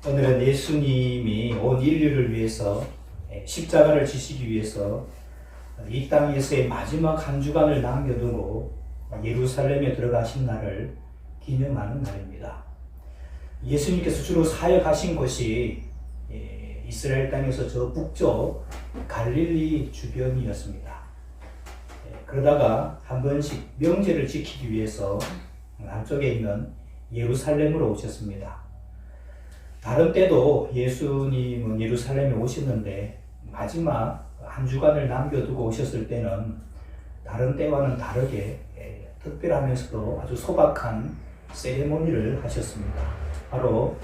오늘은 예수님이 온 인류를 위해서 십자가를 지시기 위해서 이 땅에서의 마지막 한 주간을 남겨두고 예루살렘에 들어가신 날을 기념하는 날입니다. 예수님께서 주로 사역하신 곳이 이스라엘 땅에서 저 북쪽 갈릴리 주변이었습니다. 그러다가 한 번씩 명제를 지키기 위해서 남쪽에 있는 예루살렘으로 오셨습니다. 다른 때도 예수님은 예루살렘에 오셨는데 마지막 한 주간을 남겨두고 오셨을 때는 다른 때와는 다르게 특별하면서도 아주 소박한 세레모니를 하셨습니다. 바로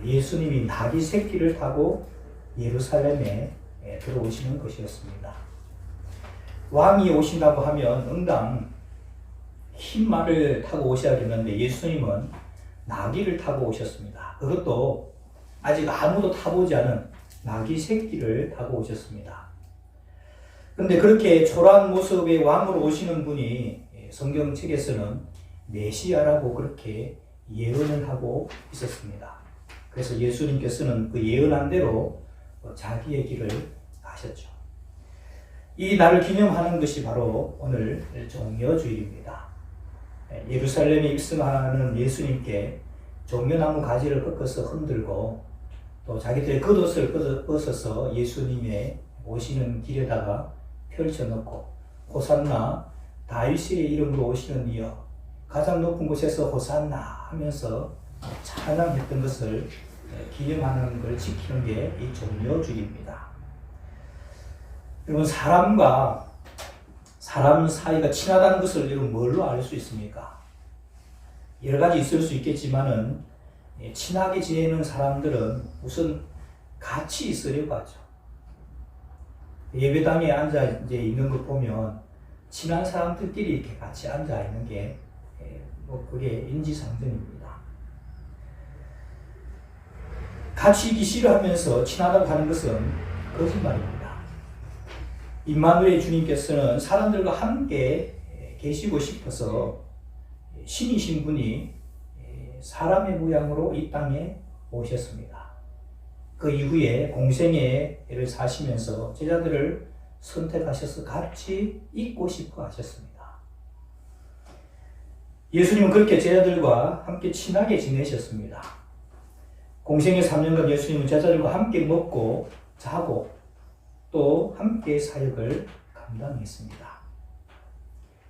예수님이 나귀 새끼를 타고 예루살렘에 들어오시는 것이었습니다. 왕이 오신다고 하면 응당 흰 말을 타고 오셔야겠는데 예수님은 나귀를 타고 오셨습니다. 그것도 아직 아무도 타보지 않은 나귀 새끼를 타고 오셨습니다. 그런데 그렇게 초라한 모습의 왕으로 오시는 분이 성경책에서는 메시아라고 그렇게 예언을 하고 있었습니다. 그래서 예수님께서는 그 예언한 대로 자기의 길을 가셨죠. 이 날을 기념하는 것이 바로 오늘 종려주일입니다. 예루살렘에 입성하는 예수님께 종려나무 가지를 꺾어서 흔들고 또 자기들의 겉옷을 벗어서 예수님의 오시는 길에다가 펼쳐놓고 호산나 다윗의 이름으로 오시는 이여 가장 높은 곳에서 호산나 하면서 찬양했던 것을 기념하는 걸 지키는 게 이 종려주일입니다. 여러분, 사람과 사람 사이가 친하다는 것을 여러분 뭘로 알 수 있습니까? 여러 가지 있을 수 있겠지만은 친하게 지내는 사람들은 우선 같이 있으려고 하죠. 예배당에 앉아 있는 거 보면 친한 사람들끼리 이렇게 같이 앉아 있는 게 그게 인지상정입니다. 같이 있기 싫어하면서 친하다고 하는 것은 거짓말입니다. 임마누엘 주님께서는 사람들과 함께 계시고 싶어서 신이신 분이 사람의 모양으로 이 땅에 오셨습니다. 그 이후에 공생애를 사시면서 제자들을 선택하셔서 같이 있고 싶어 하셨습니다. 예수님은 그렇게 제자들과 함께 친하게 지내셨습니다. 공생애 3년간 예수님은 제자들과 함께 먹고 자고 또 함께 사역을 감당했습니다.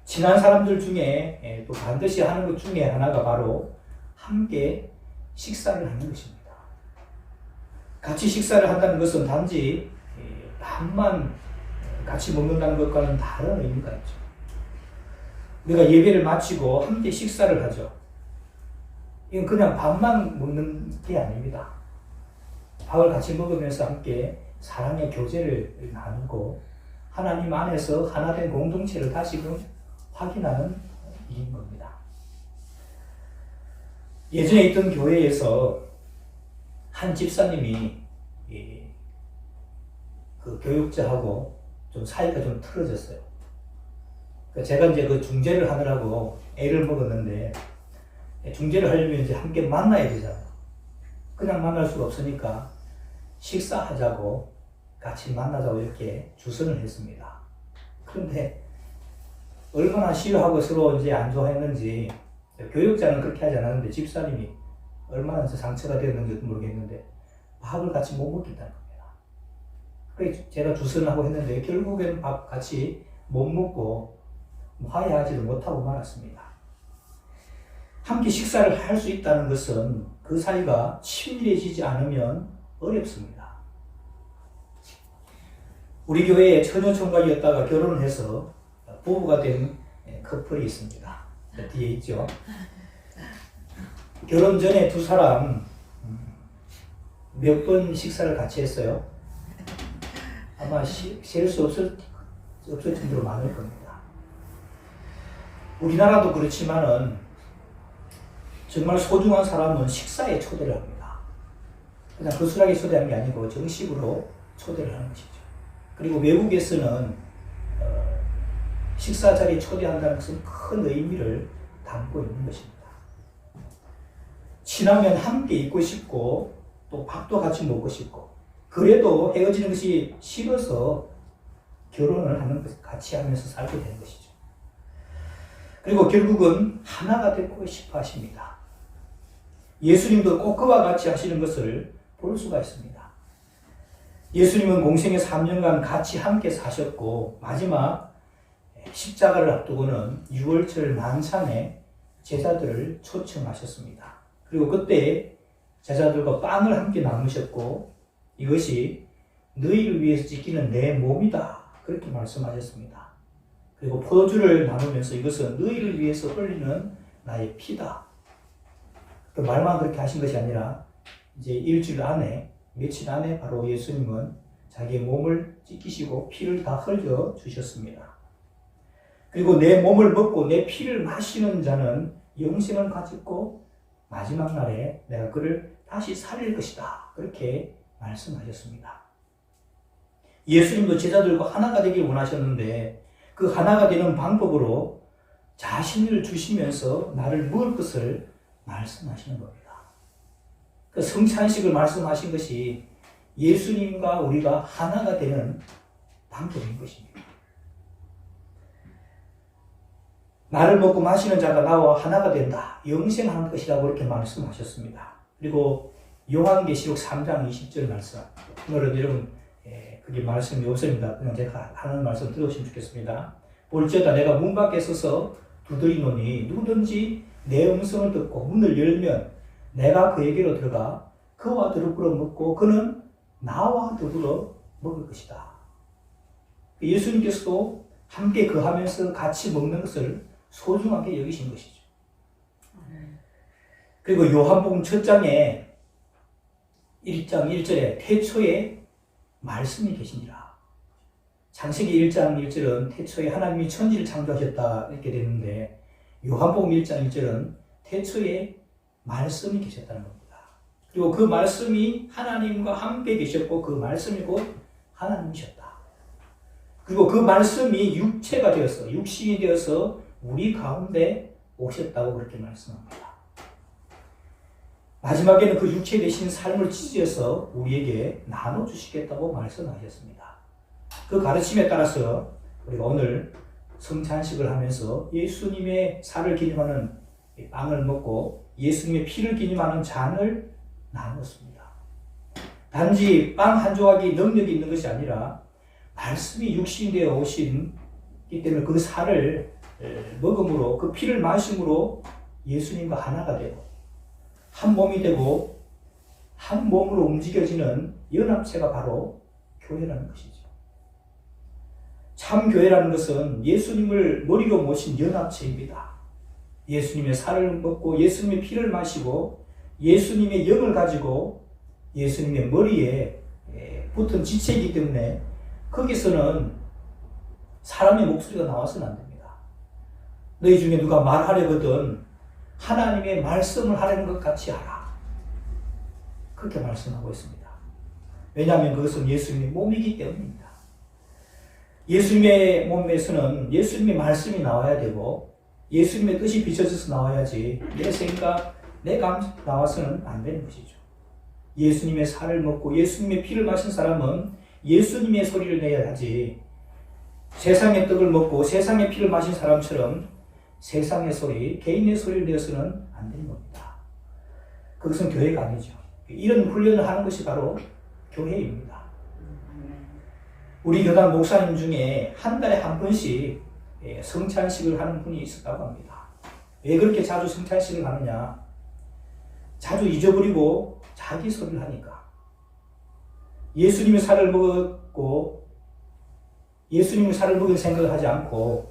친한 사람들 중에 또 반드시 하는 것 중에 하나가 바로 함께 식사를 하는 것입니다. 같이 식사를 한다는 것은 단지 밥만 같이 먹는다는 것과는 다른 의미가 있죠. 우리가 예배를 마치고 함께 식사를 하죠. 이건 그냥 밥만 먹는 게 아닙니다. 밥을 같이 먹으면서 함께 사랑의 교제를 나누고 하나님 안에서 하나된 공동체를 다시금 확인하는 일인 겁니다. 예전에 있던 교회에서 한 집사님이 그 교육자하고 좀 사이가 좀 틀어졌어요. 제가 이제 그 중재를 하느라고 애를 먹었는데 중재를 하려면 이제 함께 만나야 되잖아요. 그냥 만날 수가 없으니까 식사하자고 같이 만나자고 이렇게 주선을 했습니다. 그런데 얼마나 싫어하고 서로 이제 안 좋아했는지 교육자는 그렇게 하지 않았는데 집사님이 얼마나 상처가 되었는지 모르겠는데 밥을 같이 못 먹겠다는 겁니다. 그래서 제가 주선을 하고 했는데 결국에는 밥 같이 못 먹고 화해하지도 못하고 말았습니다. 함께 식사를 할 수 있다는 것은 그 사이가 친밀해지지 않으면 어렵습니다. 우리 교회에 처녀총각이었다가 결혼을 해서 부부가 된 커플이 있습니다. 뒤에 있죠. 결혼 전에 두 사람 몇 번 식사를 같이 했어요? 아마 셀 수 없을 정도로 많을 겁니다. 우리나라도 그렇지만은 정말 소중한 사람은 식사에 초대를 합니다. 그냥 거슬하게 초대하는 게 아니고 정식으로 초대를 하는 것이죠. 그리고 외국에서는 식사 자리에 초대한다는 것은 큰 의미를 담고 있는 것입니다. 친하면 함께 있고 싶고 또 밥도 같이 먹고 싶고, 그래도 헤어지는 것이 싫어서 결혼을 하는 것, 같이 하면서 살게 되는 것이죠. 그리고 결국은 하나가 되고 싶어 하십니다. 예수님도 꼭 그와 같이 하시는 것을 볼 수가 있습니다. 예수님은 공생의 3년간 같이 함께 사셨고, 마지막 십자가를 앞두고는 6월절 만찬에 제자들을 초청하셨습니다. 그리고 그때 제자들과 빵을 함께 나누셨고, 이것이 너희를 위해서 지키는 내 몸이다, 그렇게 말씀하셨습니다. 그리고 포도주를 나누면서 이것은 너희를 위해서 흘리는 나의 피다. 그 말만 그렇게 하신 것이 아니라 이제 일주일 안에, 며칠 안에 바로 예수님은 자기의 몸을 찢기시고 피를 다 흘려 주셨습니다. 그리고 내 몸을 먹고 내 피를 마시는 자는 영생을 가졌고 마지막 날에 내가 그를 다시 살릴 것이다, 그렇게 말씀하셨습니다. 예수님도 제자들과 하나가 되길 원하셨는데 그 하나가 되는 방법으로 자신을 주시면서 나를 먹을 것을 말씀하시는 겁니다. 그 성찬식을 말씀하신 것이 예수님과 우리가 하나가 되는 방법인 것입니다. 나를 먹고 마시는 자가 나와 하나가 된다, 영생하는 것이라고 이렇게 말씀하셨습니다. 그리고 요한계시록 3장 20절 말씀, 오늘은 여러분 그게 말씀이 없습니다. 그냥 제가 하는 말씀 들으시면 좋겠습니다. 볼지어다 내가 문 밖에 서서 두드리노니 누구든지 내 음성을 듣고 문을 열면 내가 그에게로 들어가 그와 더불어 먹고 그는 나와 더불어 먹을 것이다. 예수님께서도 함께 거하면서 같이 먹는 것을 소중하게 여기신 것이죠. 그리고 요한복음 첫 장에 1장 1절에 태초에 말씀이 계시니라. 창세기 1장 1절은 태초에 하나님이 천지를 창조하셨다 이렇게 되는데, 요한복음 1장 1절은 태초에 말씀이 계셨다는 겁니다. 그리고 그 말씀이 하나님과 함께 계셨고 그 말씀이 곧 하나님이셨다. 그리고 그 말씀이 육체가 되어서, 육신이 되어서 우리 가운데 오셨다고 그렇게 말씀합니다. 마지막에는 그 육체 되신 삶을 찢어서 우리에게 나눠주시겠다고 말씀하셨습니다. 그 가르침에 따라서 우리가 오늘 성찬식을 하면서 예수님의 살을 기념하는 빵을 먹고 예수님의 피를 기념하는 잔을 나눴습니다. 단지 빵 한 조각이 능력이 있는 것이 아니라 말씀이 육신이 되어 오시기 때문에 그 살을 먹음으로, 그 피를 마심으로 예수님과 하나가 되고 한 몸이 되고 한 몸으로 움직여지는 연합체가 바로 교회라는 것이죠. 참 교회라는 것은 예수님을 머리로 모신 연합체입니다. 예수님의 살을 먹고 예수님의 피를 마시고 예수님의 영을 가지고 예수님의 머리에 붙은 지체이기 때문에 거기서는 사람의 목소리가 나와서는 안 됩니다. 너희 중에 누가 말하려거든 하나님의 말씀을 하려는 것 같이 하라, 그렇게 말씀하고 있습니다. 왜냐하면 그것은 예수님의 몸이기 때문입니다. 예수님의 몸에서는 예수님의 말씀이 나와야 되고 예수님의 뜻이 비춰져서 나와야지 내 생각, 내 감정 나와서는 안 되는 것이죠. 예수님의 살을 먹고 예수님의 피를 마신 사람은 예수님의 소리를 내야 하지, 세상의 떡을 먹고 세상의 피를 마신 사람처럼 세상의 소리, 개인의 소리를 내어서는 안 되는 겁니다. 그것은 교회가 아니죠. 이런 훈련을 하는 것이 바로 교회입니다. 우리 교단 목사님 중에 한 달에 한 번씩 성찬식을 하는 분이 있었다고 합니다. 왜 그렇게 자주 성찬식을 하느냐? 자주 잊어버리고 자기 소리를 하니까. 예수님의 살을 먹었고 예수님의 살을 먹을 생각을 하지 않고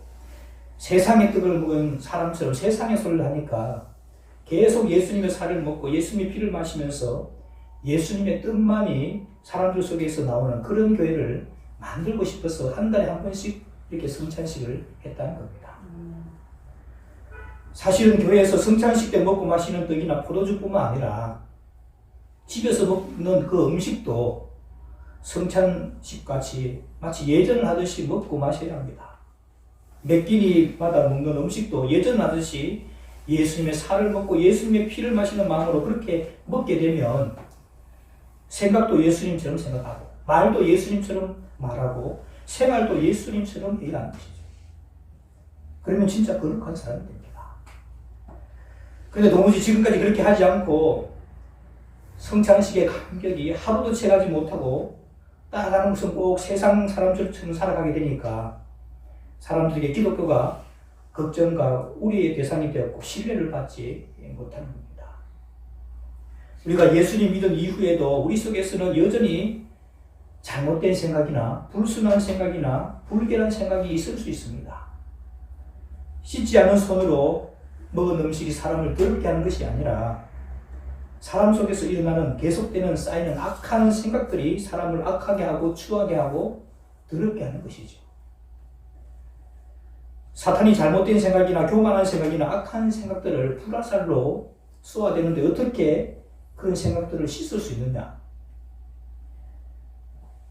세상의 떡을 먹은 사람처럼 세상의 소리를 하니까 계속 예수님의 살을 먹고 예수님의 피를 마시면서 예수님의 뜻만이 사람들 속에서 나오는 그런 교회를 만들고 싶어서 한 달에 한 번씩 이렇게 성찬식을 했다는 겁니다. 사실은 교회에서 성찬식 때 먹고 마시는 떡이나 포도주뿐만 아니라 집에서 먹는 그 음식도 성찬식 같이 마치 예전 하듯이 먹고 마셔야 합니다. 몇 끼니마다 먹는 음식도 예전 하듯이 예수님의 살을 먹고 예수님의 피를 마시는 마음으로 그렇게 먹게 되면 생각도 예수님처럼 생각하고, 말도 예수님처럼 말하고, 생활도 예수님처럼 해야 하는 것이죠. 그러면 진짜 거룩한 사람이 됩니다. 그런데 도무지 지금까지 그렇게 하지 않고 성찬식의 감격이 하루도 채가지 못하고 따라가는 것은 꼭 세상 사람들처럼 살아가게 되니까 사람들에게 기독교가 걱정과 우리의 대상이 되었고 신뢰를 받지 못하는 겁니다. 우리가 예수님 믿은 이후에도 우리 속에서는 여전히 잘못된 생각이나 불순한 생각이나 불결한 생각이 있을 수 있습니다. 씻지 않은 손으로 먹은 음식이 사람을 더럽게 하는 것이 아니라 사람 속에서 일어나는 계속되는 쌓이는 악한 생각들이 사람을 악하게 하고 추하게 하고 더럽게 하는 것이죠. 사탄이 잘못된 생각이나 교만한 생각이나 악한 생각들을 불화살로 쏘아대는데 어떻게 그런 생각들을 씻을 수 있느냐?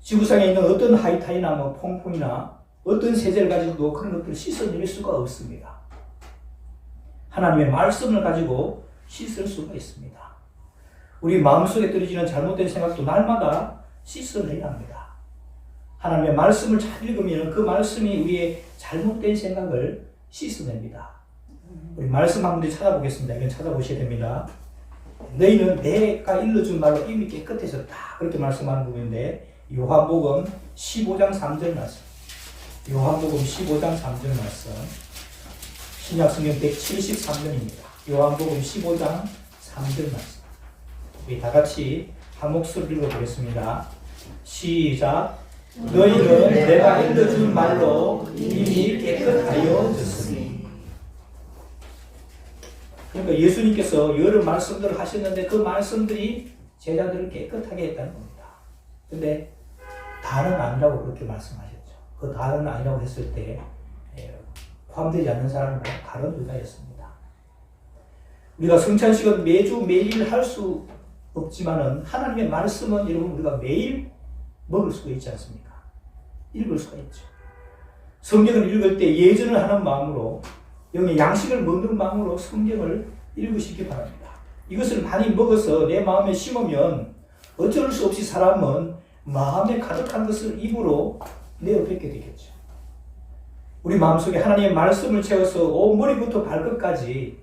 지구상에 있는 어떤 하이타이나 퐁퐁이나 어떤 세제를 가지고도 그런 것들을 씻어낼 수가 없습니다. 하나님의 말씀을 가지고 씻을 수가 있습니다. 우리 마음속에 떨어지는 잘못된 생각도 날마다 씻어내야 합니다. 하나님의 말씀을 잘 읽으면 그 말씀이 우리의 잘못된 생각을 씻어냅니다. 우리 말씀 한 군데 찾아보겠습니다. 이건 찾아보셔야 됩니다. 너희는 내가 일러준 말로 이미 깨끗해졌다. 그렇게 말씀하는 부분인데 요한복음 15장 3절 말씀. 요한복음 15장 3절 말씀. 신약성경 173면입니다. 요한복음 15장 3절 말씀. 우리 다 같이 한 목소리 읽어보겠습니다. 시작. 너희는 내가 일러준 말로 이미 깨끗하여졌으니. 그러니까 예수님께서 여러 말씀들을 하셨는데 그 말씀들이 제자들을 깨끗하게 했다는 겁니다. 근데 다는 아니라고 그렇게 말씀하셨죠. 그 다는 아니라고 했을 때 포함되지 않는 사람은 다른 유다였습니다. 우리가 성찬식은 매주 매일 할 수 없지만은 하나님의 말씀은 여러분 우리가 매일 먹을 수가 있지 않습니까? 읽을 수가 있죠. 성경을 읽을 때 예전을 하는 마음으로 영의 양식을 먹는 마음으로 성경을 읽으시기 바랍니다. 이것을 많이 먹어서 내 마음에 심으면 어쩔 수 없이 사람은 마음에 가득한 것을 입으로 내어뱉게 되겠죠. 우리 마음속에 하나님의 말씀을 채워서 온 머리부터 발끝까지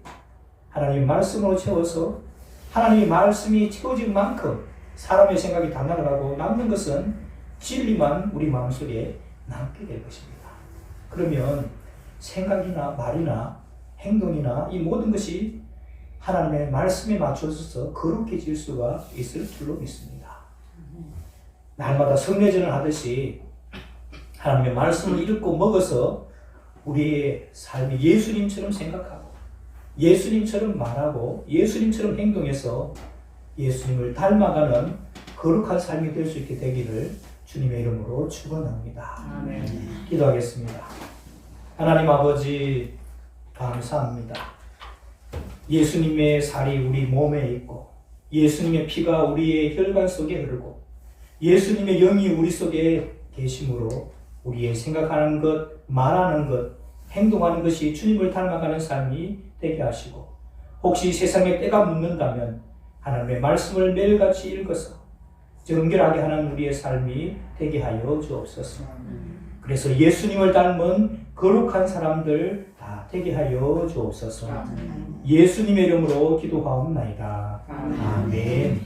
하나님의 말씀으로 채워서 하나님의 말씀이 채워진 만큼 사람의 생각이 다 날아가고 남는 것은 진리만 우리 마음속에 남게 될 것입니다. 그러면 생각이나 말이나 행동이나 이 모든 것이 하나님의 말씀에 맞춰져서 거룩해질 수가 있을 줄로 믿습니다. 날마다 성례전을 하듯이 하나님의 말씀을 읽고 먹어서 우리의 삶이 예수님처럼 생각하고 예수님처럼 말하고 예수님처럼 행동해서 예수님을 닮아가는 거룩한 삶이 될 수 있게 되기를 주님의 이름으로 축원합니다. 아멘. 기도하겠습니다. 하나님 아버지 감사합니다. 예수님의 살이 우리 몸에 있고 예수님의 피가 우리의 혈관 속에 흐르고 예수님의 영이 우리 속에 계심으로 우리의 생각하는 것, 말하는 것, 행동하는 것이 주님을 닮아가는 삶이 되게 하시고 혹시 세상에 때가 묻는다면 하나님의 말씀을 매일같이 읽어서 정결하게 하는 우리의 삶이 되게 하여 주옵소서. 그래서 예수님을 닮은 거룩한 사람들 다 되게 하여 주옵소서. 예수님의 이름으로 기도하옵나이다. 아멘.